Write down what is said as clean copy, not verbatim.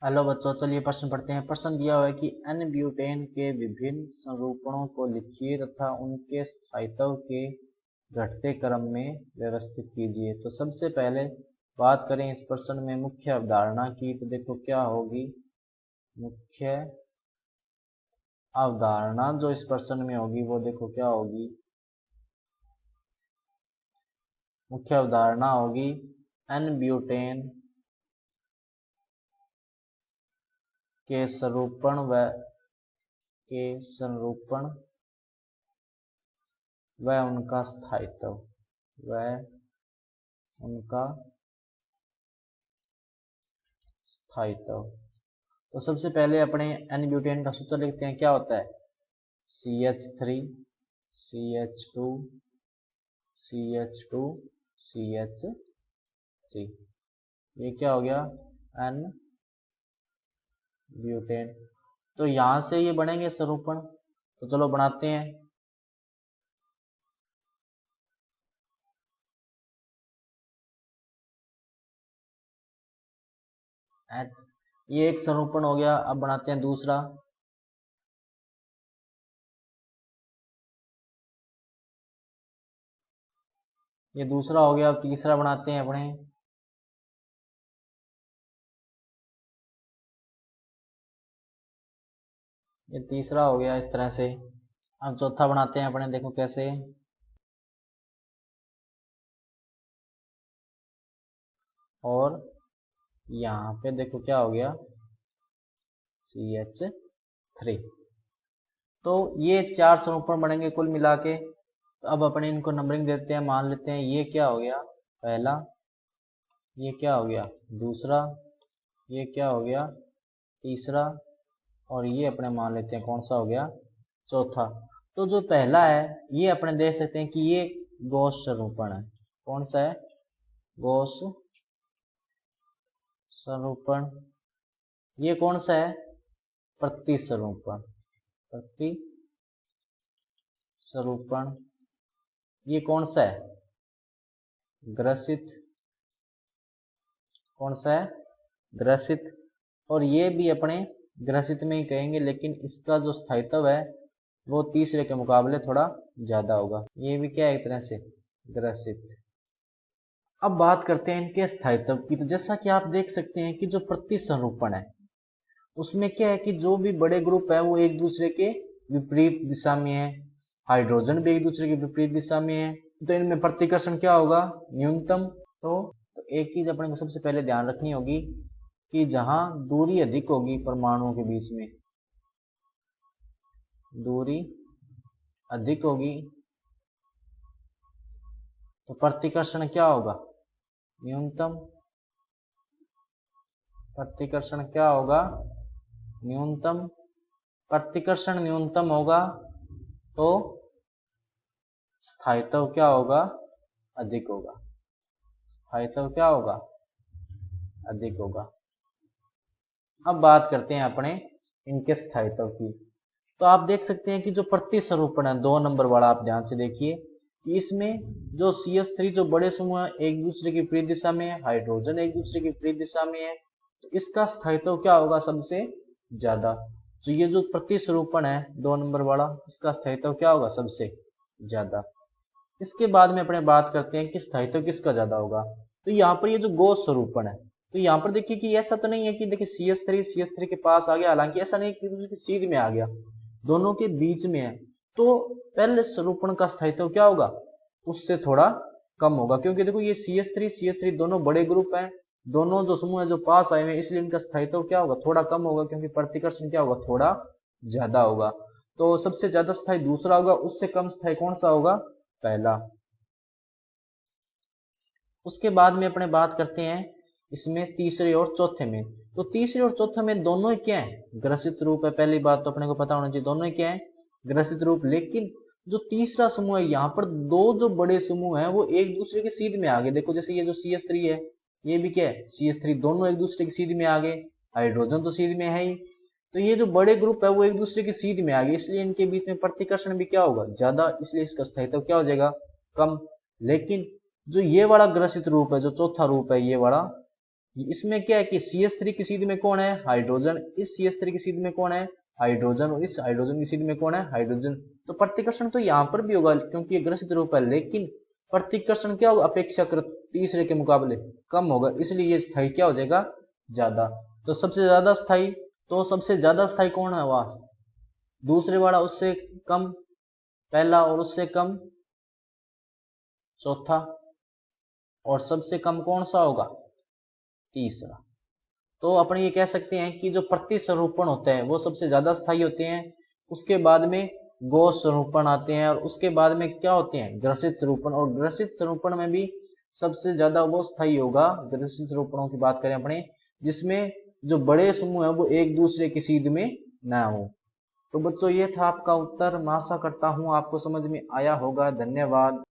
Hello बच्चों, चलिए प्रश्न पढ़ते हैं। प्रश्न दिया हुआ है कि एन ब्यूटेन के विभिन्न संरूपणों को लिखिए तथा उनके स्थायित्व के घटते क्रम में व्यवस्थित कीजिए। तो सबसे पहले बात करें इस प्रश्न में मुख्य अवधारणा की, तो देखो क्या होगी मुख्य अवधारणा जो इस प्रश्न में होगी वो देखो क्या होगी। मुख्य अवधारणा होगी एन ब्यूटेन के संरूपण व उनका स्थायित्व तो सबसे पहले अपने एन ब्यूटेन का सूत्र लिखते हैं। क्या होता है? CH3 CH2 CH2 CH3। ये क्या हो गया? N butane. तो यहां से ये बनेंगे स्वरूपण, तो चलो बनाते हैं। H, ये एक स्वरूपण हो गया। अब बनाते हैं दूसरा। ये दूसरा हो गया। अब तीसरा बनाते हैं अपने। ये तीसरा हो गया इस तरह से। अब चौथा बनाते हैं अपने, देखो कैसे। और यहाँ पे देखो क्या हो गया, CH3। तो ये 4 स्वरूपण बनेंगे कुल मिला के। तो अब अपने इनको नंबरिंग देते हैं। मान लेते हैं ये क्या हो गया पहला, ये क्या हो गया दूसरा, ये क्या हो गया तीसरा, और ये अपने मान लेते हैं कौन सा हो गया चौथा। तो जो पहला है ये अपने देख सकते हैं कि ये गॉस स्वरूपण है। कौन सा है? गॉस स्वरूपण। ये कौन सा है? प्रतिस्वरूपण। प्रतिस्वरूपण। ये कौन सा है? ग्रसित। कौन सा है? ग्रसित। और ये भी अपने ग्रसित में ही कहेंगे, लेकिन इसका जो स्थायित्व है वो तीसरे के मुकाबले थोड़ा ज्यादा होगा। ये भी क्या है एक तरह से ग्रसित। अब बात करते हैं इनके स्थायित्व की। तो जैसा कि आप देख सकते हैं कि जो प्रतिस्वरूपण है उसमें क्या है कि जो भी बड़े ग्रुप है वो एक दूसरे के विपरीत दिशा में है। हाइड्रोजन भी एक दूसरे के विपरीत दिशा में है। तो इनमें प्रतिकर्षण क्या होगा? न्यूनतम। तो एक चीज अपने को सबसे पहले ध्यान रखनी होगी कि जहां दूरी अधिक होगी परमाणुओं के बीच में, दूरी अधिक होगी तो प्रतिकर्षण क्या होगा? न्यूनतम। प्रतिकर्षण क्या होगा? न्यूनतम। प्रतिकर्षण न्यूनतम होगा तो स्थायित्व क्या होगा? अधिक होगा। स्थायित्व क्या होगा? अधिक होगा। अब बात करते हैं अपने इनके स्थायित्व की। तो आप देख सकते हैं कि जो प्रतिस्वरूपण है 2 नंबर वाला, आप ध्यान से देखिए कि इसमें जो CH3 जो बड़े समूह है एक दूसरे की विपरीत दिशा में है, हाइड्रोजन एक दूसरे की विपरीत दिशा में है, तो इसका स्थायित्व क्या होगा? सबसे ज्यादा। तो ये जो प्रतिस्वरूपण है 2 नंबर वाला, इसका स्थायित्व क्या होगा? सबसे ज्यादा। इसके बाद में अपने बात करते हैं कि स्थायित्व किसका ज्यादा होगा। तो यहाँ पर ये जो गॉस स्वरूपण है, तो यहाँ पर देखिए कि ऐसा तो नहीं है कि देखिए CH3 के पास आ गया, हालांकि ऐसा नहीं कि उसकी सीध में आ गया, दोनों के बीच में है। तो पहले स्वरूपण का स्थायित्व क्या होगा? उससे थोड़ा कम होगा, क्योंकि देखो ये CH3 दोनों बड़े ग्रुप हैं, दोनों जो समूह है जो पास आए हुए, इसलिए इनका स्थायित्व क्या होगा? थोड़ा कम होगा, क्योंकि प्रतिकर्षण क्या होगा? थोड़ा ज्यादा होगा। तो सबसे ज्यादा स्थायी दूसरा होगा, उससे कम स्थायी कौन सा होगा? पहला। उसके बाद में अपने बात करते हैं इसमें तीसरे और चौथे में। तो तीसरे और चौथे में दोनों ही क्या है? ग्रसित रूप है। पहली बात तो अपने को पता होना चाहिए, दोनों ही क्या है? ग्रसित रूप। लेकिन जो तीसरा समूह है यहाँ पर दो जो बड़े समूह हैं वो एक दूसरे के सीध में आ गए। देखो जैसे ये जो CH3 है, ये भी क्या है? CH3, दोनों एक दूसरे के सीध में आ गए। हाइड्रोजन तो सीध में है ही, तो ये जो बड़े ग्रुप है वो एक दूसरे के सीध में आ गए, इसलिए इनके बीच में प्रतिकर्षण भी क्या होगा? ज्यादा, इसलिए इसका स्थायित्व क्या हो जाएगा? कम। लेकिन जो ये वाला ग्रसित रूप है, जो चौथा रूप है ये वाला, इसमें क्या है कि CH3 की सीध में कौन है, हाइड्रोजन, इस CH3 की सीध में कौन है, हाइड्रोजन, और इस हाइड्रोजन की सीध में कौन है, हाइड्रोजन। तो प्रतिकर्षण तो यहाँ पर भी होगा क्योंकि ये ग्रसित रूप है, लेकिन प्रतिकर्षण क्या होगा, अपेक्षाकृत तीसरे के मुकाबले कम होगा, इसलिए ये स्थायी क्या हो जाएगा, ज्यादा। तो सबसे ज्यादा स्थायी, तो सबसे ज्यादा स्थायी कौन है, वह दूसरे वाला, उससे कम पहला, और उससे कम चौथा, और सबसे कम कौन सा होगा, तीसरा। तो अपन ये कह सकते हैं कि जो प्रतिस्वरूपण होते हैं वो सबसे ज्यादा स्थायी होते हैं, उसके बाद में गोश स्वरूपण आते हैं, और उसके बाद में क्या होते हैं, ग्रसित स्वरूपण। और ग्रसित स्वरूपण में भी सबसे ज्यादा वो स्थायी होगा, ग्रसित स्वरूपणों की बात करें अपने, जिसमें जो बड़े समूह है वो एक दूसरे की सीध में ना हो। तो बच्चों ये था आपका उत्तर। मैं आशा करता हूं आपको समझ में आया होगा। धन्यवाद।